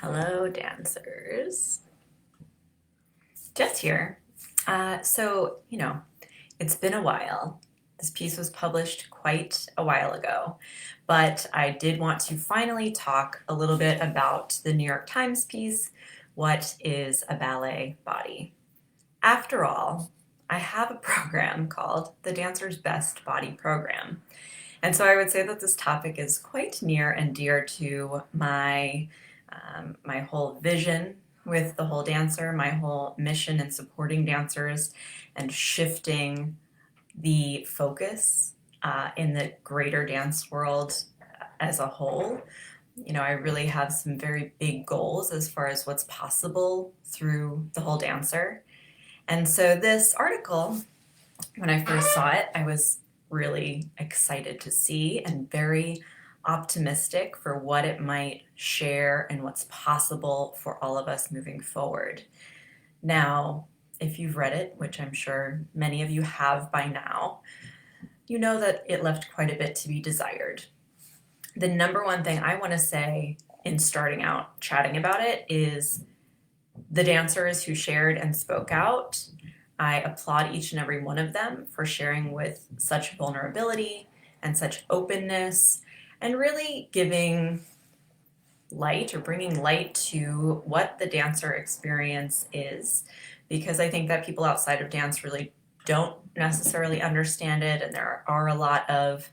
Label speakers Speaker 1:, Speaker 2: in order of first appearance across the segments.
Speaker 1: Hello, dancers. Jess here. It's been a while. This piece was published quite a while ago, but I did want to finally talk a little bit about the New York Times piece, What is a Ballet Body? After all, I have a program called the Dancer's Best Body Program. And so I would say that this topic is quite near and dear to my whole vision with the whole dancer, my whole mission in supporting dancers and shifting the focus in the greater dance world as a whole. I really have some very big goals as far as what's possible through the whole dancer. And so this article, when I first saw it, I was really excited to see and very optimistic for what it might share and what's possible for all of us moving forward. Now, if you've read it, which I'm sure many of you have by now, you know that it left quite a bit to be desired. The number one thing I want to say in starting out chatting about it is the dancers who shared and spoke out. I applaud each and every one of them for sharing with such vulnerability and such openness and really giving light or bringing light to what the dancer experience is, because I think that people outside of dance really don't necessarily understand it, and there are a lot of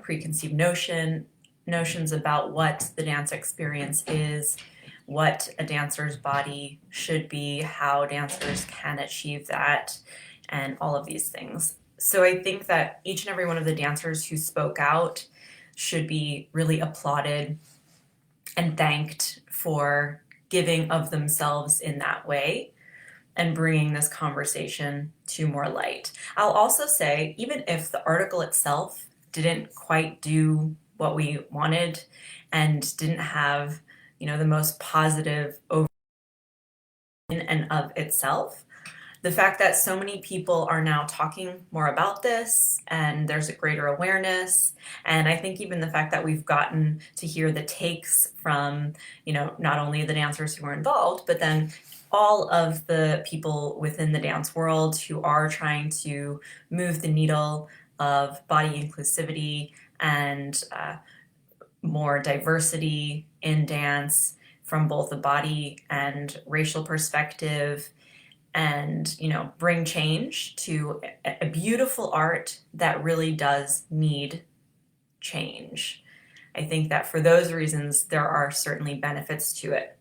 Speaker 1: preconceived notions about what the dance experience is, what a dancer's body should be, how dancers can achieve that, and all of these things. So I think that each and every one of the dancers who spoke out should be really applauded and thanked for giving of themselves in that way and bringing this conversation to more light. I'll also say, even if the article itself didn't quite do what we wanted and didn't have, the most positive over in and of itself, the fact that so many people are now talking more about this and there's a greater awareness, and I think even the fact that we've gotten to hear the takes from, not only the dancers who were involved, but then all of the people within the dance world who are trying to move the needle of body inclusivity and more diversity in dance from both a body and racial perspective, and bring change to a beautiful art that really does need change. I think that for those reasons there are certainly benefits to it.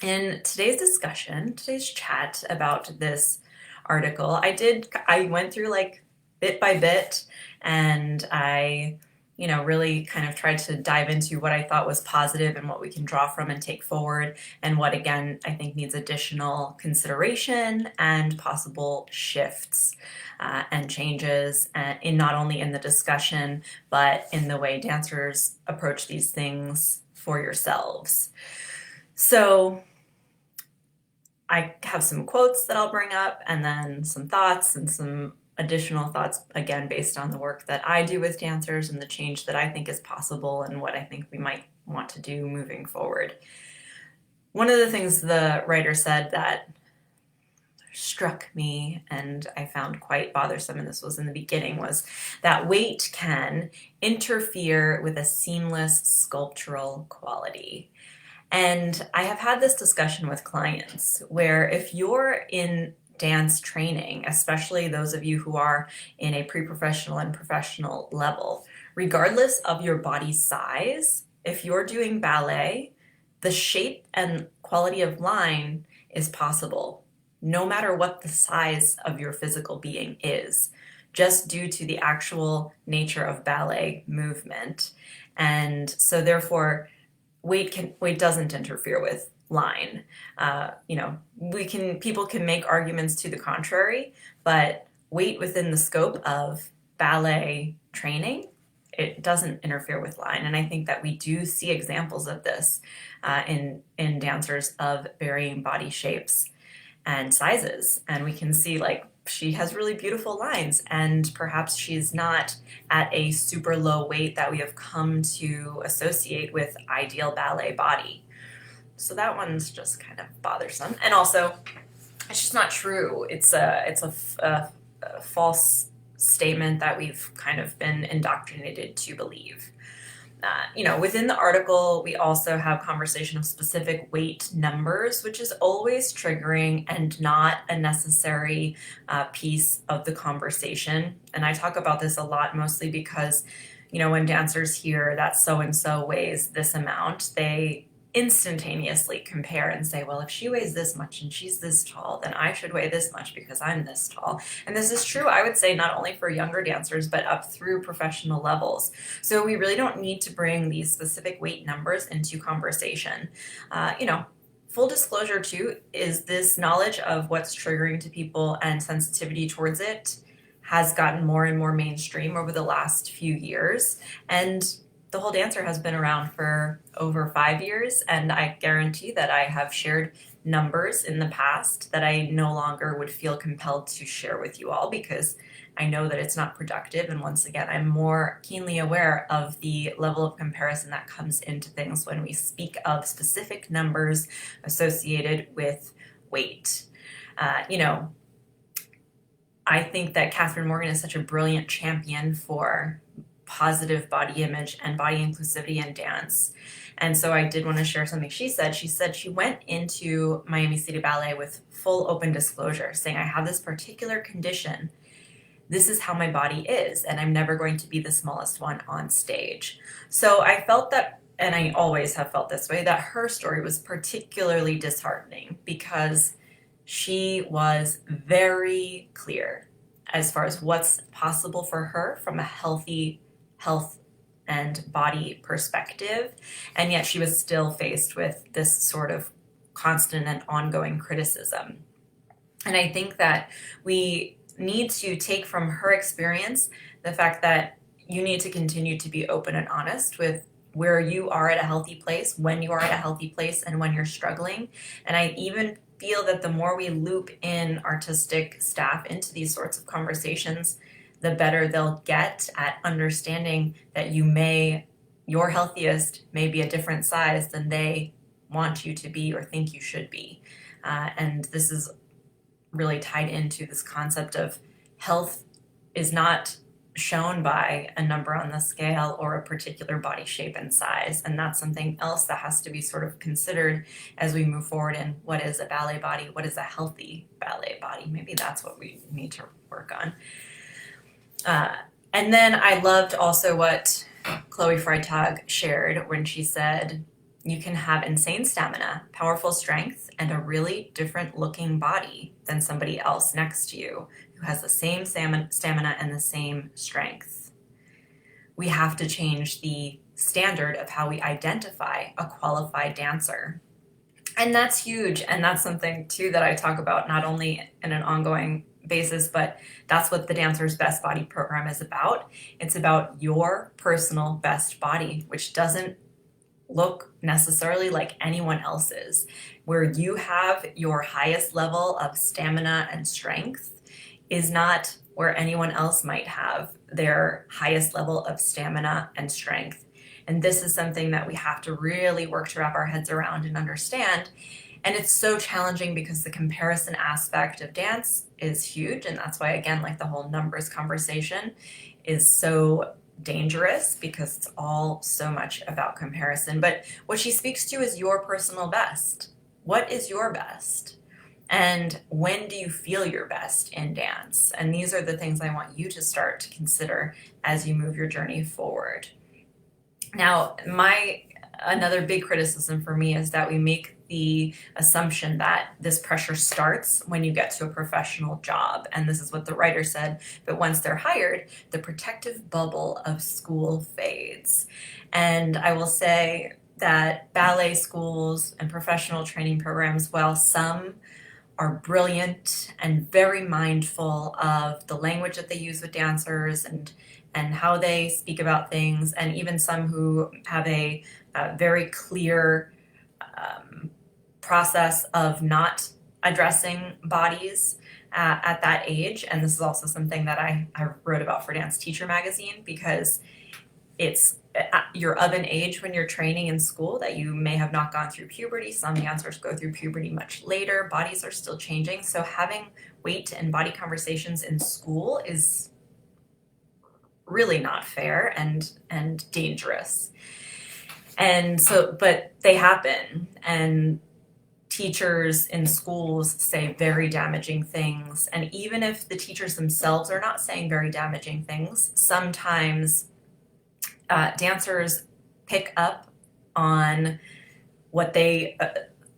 Speaker 1: In today's discussion, today's chat about this article, I went through like bit by bit, and I really kind of tried to dive into what I thought was positive and what we can draw from and take forward, and what, again, I think needs additional consideration and possible shifts and changes in not only in the discussion, but in the way dancers approach these things for yourselves. So I have some quotes that I'll bring up, and then some thoughts and some additional thoughts, again, based on the work that I do with dancers and the change that I think is possible and what I think we might want to do moving forward. One of the things the writer said that struck me and I found quite bothersome, and this was in the beginning, was that weight can interfere with a seamless sculptural quality. And I have had this discussion with clients where if you're in dance training, especially those of you who are in a pre-professional and professional level, regardless of your body size, if you're doing ballet, the shape and quality of line is possible, no matter what the size of your physical being is, just due to the actual nature of ballet movement. And so therefore, weight doesn't interfere with line. People can make arguments to the contrary, but weight within the scope of ballet training, it doesn't interfere with line. And I think that we do see examples of this in dancers of varying body shapes and sizes. And we can see, like, she has really beautiful lines, and perhaps she's not at a super low weight that we have come to associate with ideal ballet body. So that one's just kind of bothersome. And also, it's just not true. It's a false statement that we've kind of been indoctrinated to believe. Within the article, we also have conversation of specific weight numbers, which is always triggering and not a necessary piece of the conversation. And I talk about this a lot, mostly because, when dancers hear that so-and-so weighs this amount, they instantaneously compare and say, well, if she weighs this much and she's this tall, then I should weigh this much because I'm this tall. And this is true, I would say, not only for younger dancers, but up through professional levels. So we really don't need to bring these specific weight numbers into conversation. Full disclosure too is this knowledge of what's triggering to people and sensitivity towards it has gotten more and more mainstream over the last few years. And the Whole Dancer has been around for over 5 years, and I guarantee that I have shared numbers in the past that I no longer would feel compelled to share with you all because I know that it's not productive. And once again, I'm more keenly aware of the level of comparison that comes into things when we speak of specific numbers associated with weight. I think that Catherine Morgan is such a brilliant champion for positive body image and body inclusivity in dance. And so I did want to share something she said. She said she went into Miami City Ballet with full open disclosure, saying, I have this particular condition. This is how my body is, and I'm never going to be the smallest one on stage. So I felt that, and I always have felt this way, that her story was particularly disheartening because she was very clear as far as what's possible for her from a health and body perspective, and yet she was still faced with this sort of constant and ongoing criticism. And I think that we need to take from her experience the fact that you need to continue to be open and honest with where you are at a healthy place, when you are at a healthy place, and when you're struggling. And I even feel that the more we loop in artistic staff into these sorts of conversations, the better they'll get at understanding that your healthiest may be a different size than they want you to be or think you should be. And this is really tied into this concept of health is not shown by a number on the scale or a particular body shape and size. And that's something else that has to be sort of considered as we move forward in what is a ballet body, what is a healthy ballet body. Maybe that's what we need to work on. And then I loved also what Chloe Freitag shared when she said, you can have insane stamina, powerful strength, and a really different looking body than somebody else next to you who has the same stamina and the same strength. We have to change the standard of how we identify a qualified dancer. And that's huge. And that's something too that I talk about not only in an ongoing basis, but that's what the Dancer's Best Body program is about. It's about your personal best body, which doesn't look necessarily like anyone else's. Where you have your highest level of stamina and strength is not where anyone else might have their highest level of stamina and strength. And this is something that we have to really work to wrap our heads around and understand. And it's so challenging because the comparison aspect of dance is huge. And that's why, again, like the whole numbers conversation is so dangerous because it's all so much about comparison. But what she speaks to is your personal best. What is your best? And when do you feel your best in dance? And these are the things I want you to start to consider as you move your journey forward. Now, another big criticism for me is that we make the assumption that this pressure starts when you get to a professional job. And this is what the writer said, but once they're hired, the protective bubble of school fades. And I will say that ballet schools and professional training programs, while some are brilliant and very mindful of the language that they use with dancers and how they speak about things, and even some who have a very clear process of not addressing bodies at that age. And this is also something that I wrote about for Dance Teacher magazine because it's you're of an age when you're training in school that you may have not gone through puberty. Some dancers go through puberty much later. Bodies are still changing. So having weight and body conversations in school is really not fair and dangerous. And so, but they happen, and teachers in schools say very damaging things. And even if the teachers themselves are not saying very damaging things, sometimes dancers pick up on what they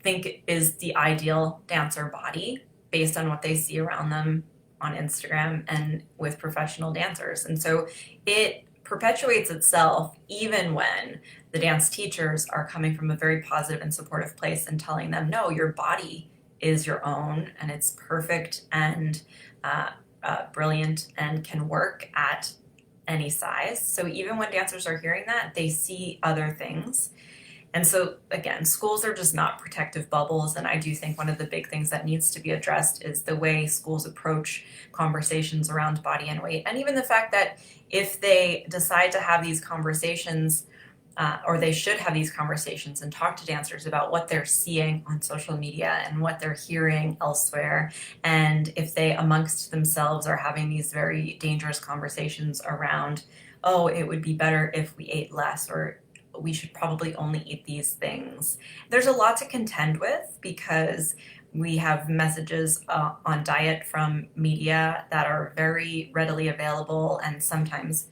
Speaker 1: think is the ideal dancer body based on what they see around them on Instagram and with professional dancers. And so it perpetuates itself even when the dance teachers are coming from a very positive and supportive place and telling them, no, your body is your own and it's perfect and brilliant and can work at any size. So even when dancers are hearing that, they see other things. And so again, schools are just not protective bubbles. And I do think one of the big things that needs to be addressed is the way schools approach conversations around body and weight. And even the fact that if they decide to have these conversations, or they should have these conversations and talk to dancers about what they're seeing on social media and what they're hearing elsewhere. And if they amongst themselves are having these very dangerous conversations around, oh, it would be better if we ate less, or we should probably only eat these things. There's a lot to contend with because we have messages on diet from media that are very readily available, and sometimes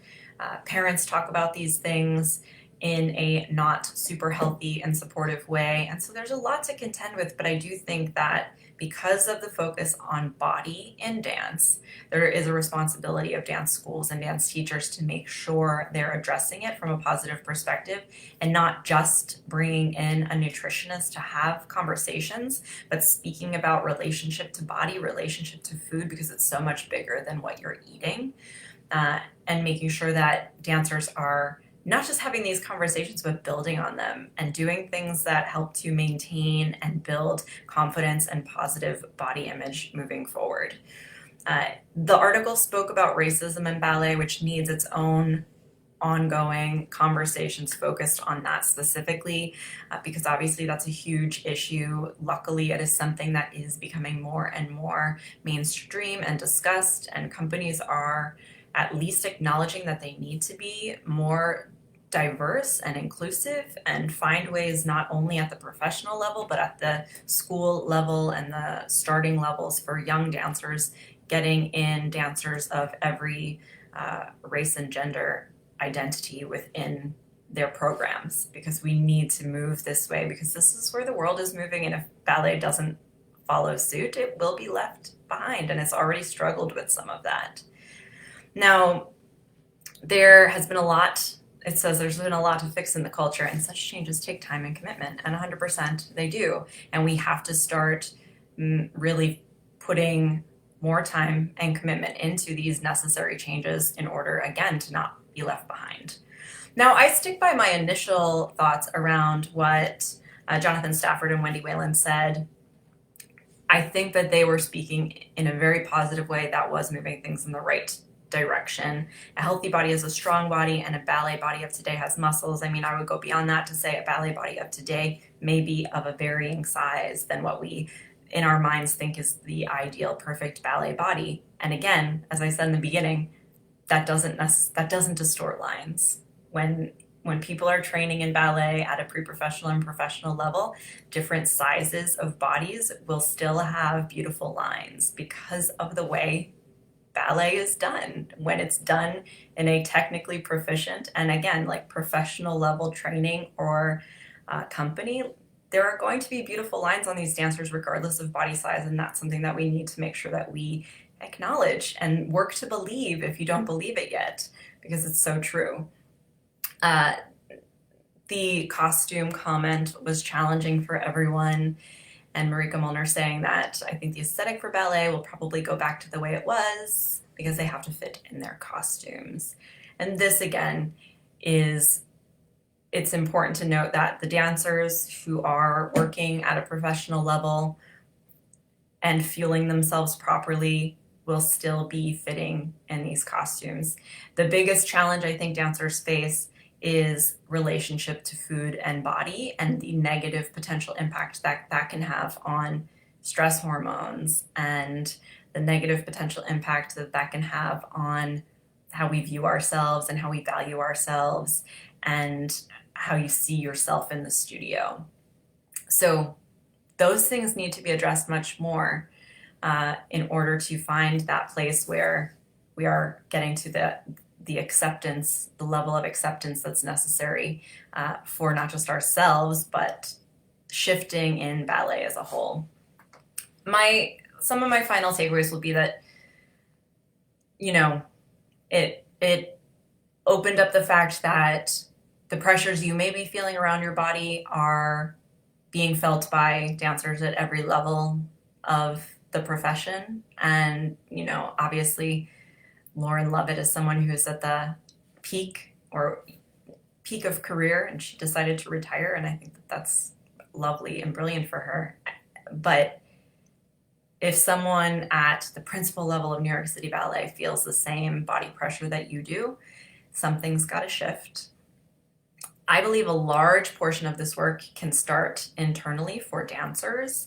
Speaker 1: parents talk about these things in a not super healthy and supportive way. And so there's a lot to contend with, but I do think that because of the focus on body in dance, there is a responsibility of dance schools and dance teachers to make sure they're addressing it from a positive perspective and not just bringing in a nutritionist to have conversations, but speaking about relationship to body, relationship to food, because it's so much bigger than what you're eating, and making sure that dancers are not just having these conversations, but building on them and doing things that help to maintain and build confidence and positive body image moving forward. The article spoke about racism in ballet, which needs its own ongoing conversations focused on that specifically, because obviously that's a huge issue. Luckily, it is something that is becoming more and more mainstream and discussed, and companies are at least acknowledging that they need to be more diverse and inclusive and find ways not only at the professional level, but at the school level and the starting levels for young dancers, getting in dancers of every race and gender identity within their programs, because we need to move this way, because this is where the world is moving, and if ballet doesn't follow suit, it will be left behind, and it's already struggled with some of that. Now, there has been a lot, it says there's been a lot to fix in the culture, and such changes take time and commitment, and 100% they do. And we have to start really putting more time and commitment into these necessary changes in order, again, to not be left behind. Now, I stick by my initial thoughts around what Jonathan Stafford and Wendy Whalen said. I think that they were speaking in a very positive way that was moving things in the right direction. A healthy body is a strong body, and a ballet body of today has muscles. I mean, I would go beyond that to say a ballet body of today may be of a varying size than what we in our minds think is the ideal perfect ballet body. And again, as I said in the beginning, that doesn't distort lines. When people are training in ballet at a pre-professional and professional level, different sizes of bodies will still have beautiful lines because of the way ballet is done. When it's done in a technically proficient and, again, like professional level training or company, there are going to be beautiful lines on these dancers regardless of body size, and that's something that we need to make sure that we acknowledge and work to believe if you don't believe it yet, because it's so true. The costume comment was challenging for everyone, and Marika Molnar saying that I think the aesthetic for ballet will probably go back to the way it was because they have to fit in their costumes. And this, again, it's important to note that the dancers who are working at a professional level and fueling themselves properly will still be fitting in these costumes. The biggest challenge I think dancers face is relationship to food and body, and the negative potential impact that that can have on stress hormones, and the negative potential impact that that can have on how we view ourselves and how we value ourselves, and how you see yourself in the studio. So those things need to be addressed much more in order to find that place where we are getting to the acceptance, the level of acceptance that's necessary for not just ourselves, but shifting in ballet as a whole. Some of my final takeaways will be that, you know, it opened up the fact that the pressures you may be feeling around your body are being felt by dancers at every level of the profession. And, you know, obviously Lauren Lovett is someone who's at the peak of career, and she decided to retire, and I think that that's lovely and brilliant for her. But if someone at the principal level of New York City Ballet feels the same body pressure that you do, something's got to shift. I believe a large portion of this work can start internally for dancers,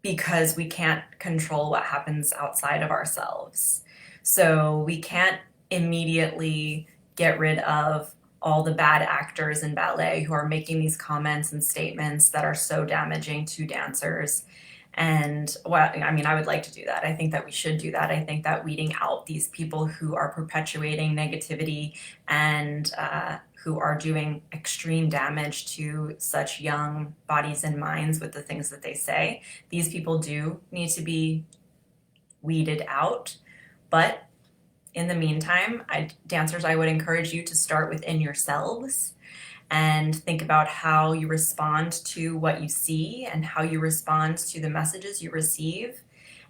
Speaker 1: because we can't control what happens outside of ourselves. So we can't immediately get rid of all the bad actors in ballet who are making these comments and statements that are so damaging to dancers. And well, I mean, I would like to do that. I think that we should do that. I think that weeding out these people who are perpetuating negativity and who are doing extreme damage to such young bodies and minds with the things that they say, these people do need to be weeded out. But in the meantime, dancers, I would encourage you to start within yourselves and think about how you respond to what you see and how you respond to the messages you receive,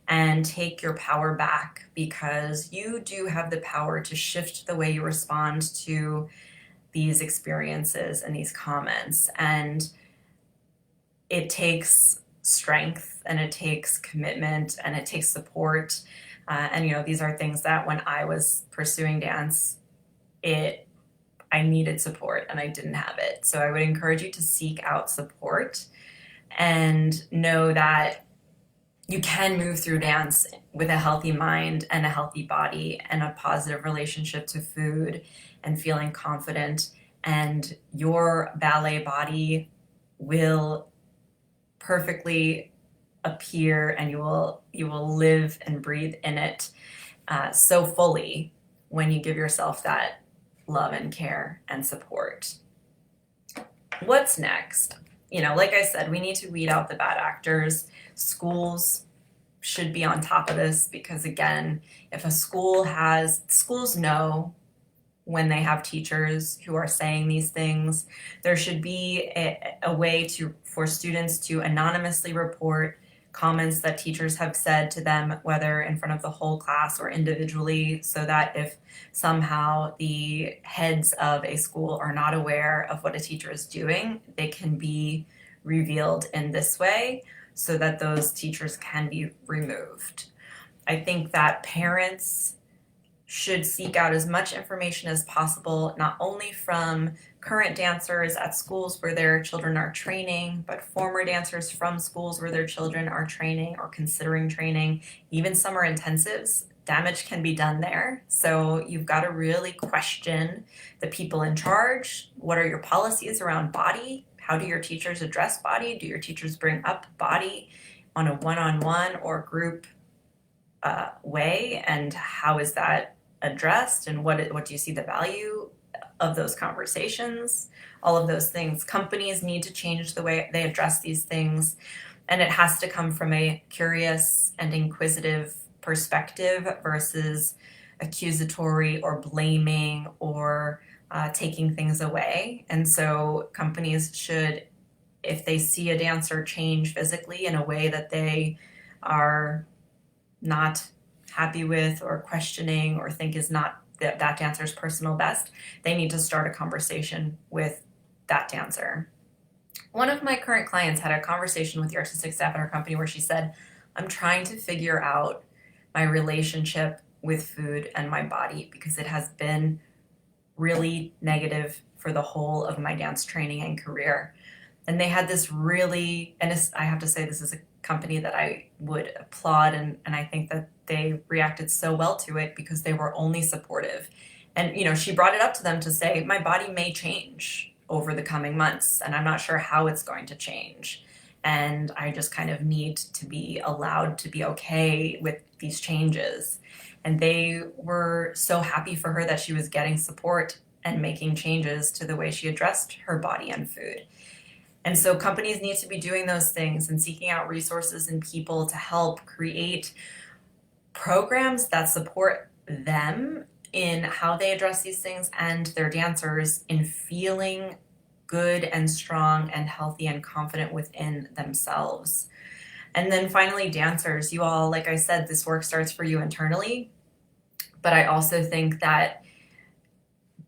Speaker 1: and take your power back, because you do have the power to shift the way you respond to these experiences and these comments. And it takes strength, and it takes commitment, and it takes support. And, you know, these are things that when I was pursuing dance, I needed support and I didn't have it. So I would encourage you to seek out support and know that you can move through dance with a healthy mind and a healthy body and a positive relationship to food and feeling confident, and your ballet body will perfectly appear, and you will live and breathe in it so fully when you give yourself that love and care and support. What's next? You know, like I said, we need to weed out the bad actors. Schools should be on top of this, because again, if schools know when they have teachers who are saying these things. There should be a way for students to anonymously report comments that teachers have said to them, whether in front of the whole class or individually, so that if somehow the heads of a school are not aware of what a teacher is doing, they can be revealed in this way so that those teachers can be removed. I think that parents should seek out as much information as possible, not only from current dancers at schools where their children are training, but former dancers from schools where their children are training or considering training. Even summer intensives, damage can be done there. So you've got to really question the people in charge. What are your policies around body? How do your teachers address body? Do your teachers bring up body on a one-on-one or group way? And how is that addressed? And what do you see the value of those conversations? All of those things. Companies need to change the way they address these things. And it has to come from a curious and inquisitive perspective versus accusatory or blaming or taking things away. And so companies should, if they see a dancer change physically in a way that they are not happy with or questioning or think is not that dancer's personal best, they need to start a conversation with that dancer. One of my current clients had a conversation with the artistic staff at our company where she said, I'm trying to figure out my relationship with food and my body, because it has been really negative for the whole of my dance training and career. And they had this really, and I have to say, this is a company that I would applaud, and I think that they reacted so well to it because they were only supportive. And, she brought it up to them to say, my body may change over the coming months, and I'm not sure how it's going to change. And I just kind of need to be allowed to be okay with these changes. And they were so happy for her that she was getting support and making changes to the way she addressed her body and food. And so companies need to be doing those things and seeking out resources and people to help create programs that support them in how they address these things and their dancers in feeling good and strong and healthy and confident within themselves. And then finally, dancers, you all, like I said, this work starts for you internally. But I also think that,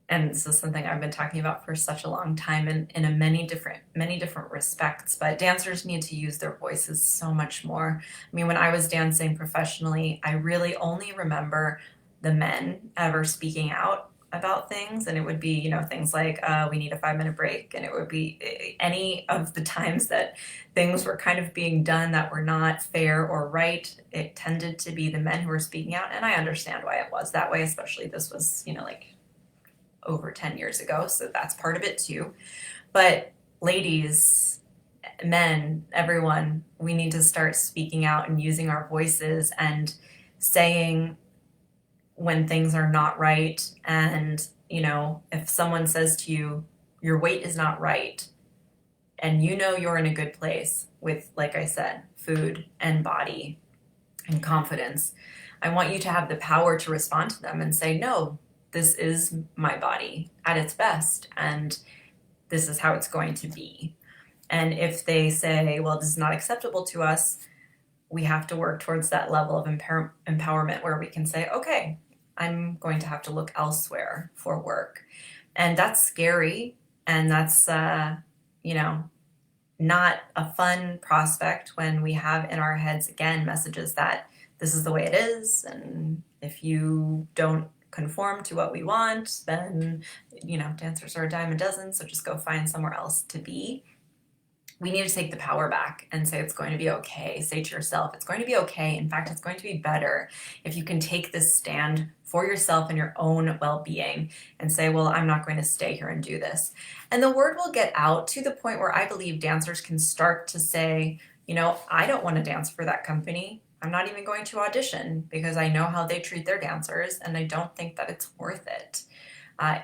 Speaker 1: and this is something I've been talking about for such a long time in a many different respects, but dancers need to use their voices so much more. I mean, when I was dancing professionally, I really only remember the men ever speaking out about things, and it would be, things like, we need a 5-minute break, and it would be any of the times that things were kind of being done that were not fair or right. It tended to be the men who were speaking out, and I understand why it was that way, especially this was, like over 10 years ago, so that's part of it too. But ladies, men, everyone, we need to start speaking out and using our voices and saying when things are not right. And, if someone says to you, your weight is not right, and you're in a good place with, like I said, food and body and confidence, I want you to have the power to respond to them and say, no, this is my body at its best, and this is how it's going to be. And if they say, well, this is not acceptable to us, we have to work towards that level of empowerment where we can say, okay, I'm going to have to look elsewhere for work. And that's scary, and that's, not a fun prospect when we have in our heads, again, messages that this is the way it is, and if you don't conform to what we want, then, dancers are a dime a dozen, so just go find somewhere else to be. We need to take the power back and say it's going to be okay. Say to yourself, it's going to be okay. In fact, it's going to be better if you can take this stand for yourself and your own well-being and say, well, I'm not going to stay here and do this. And the word will get out to the point where I believe dancers can start to say, I don't want to dance for that company. I'm not even going to audition because I know how they treat their dancers, and I don't think that it's worth it.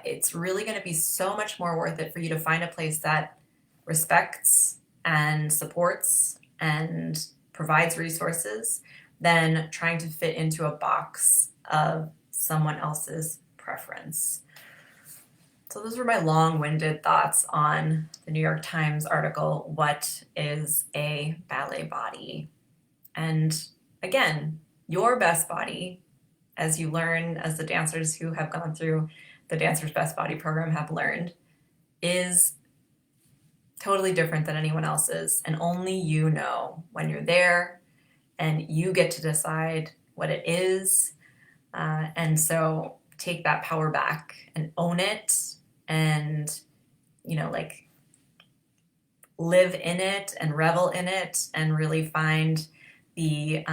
Speaker 1: It's really going to be so much more worth it for you to find a place that respects and supports and provides resources than trying to fit into a box of someone else's preference. So those were my long-winded thoughts on the New York Times article, What is a Ballet Body? And again, your best body, as you learn, as the dancers who have gone through the Dancer's Best Body program have learned, is totally different than anyone else's, and only you know when you're there, and you get to decide what it is. And so take that power back and own it, and live in it and revel in it, and really find the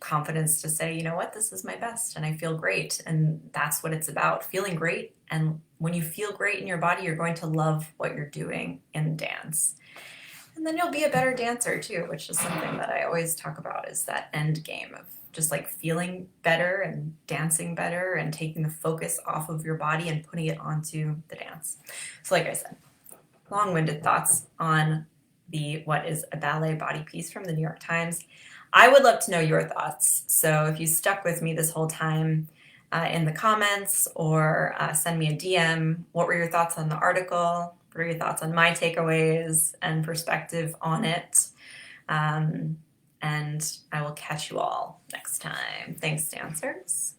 Speaker 1: confidence to say, you know what, this is my best and I feel great. And that's what it's about, feeling great. And when you feel great in your body, you're going to love what you're doing in dance. And then you'll be a better dancer too, which is something that I always talk about, is that end game of just like feeling better and dancing better and taking the focus off of your body and putting it onto the dance. So like I said, long-winded thoughts on the What is a Ballet Body piece from the New York Times. I would love to know your thoughts. So if you stuck with me this whole time, in the comments, or send me a DM, what were your thoughts on the article? What are your thoughts on my takeaways and perspective on it? And I will catch you all next time. Thanks, dancers.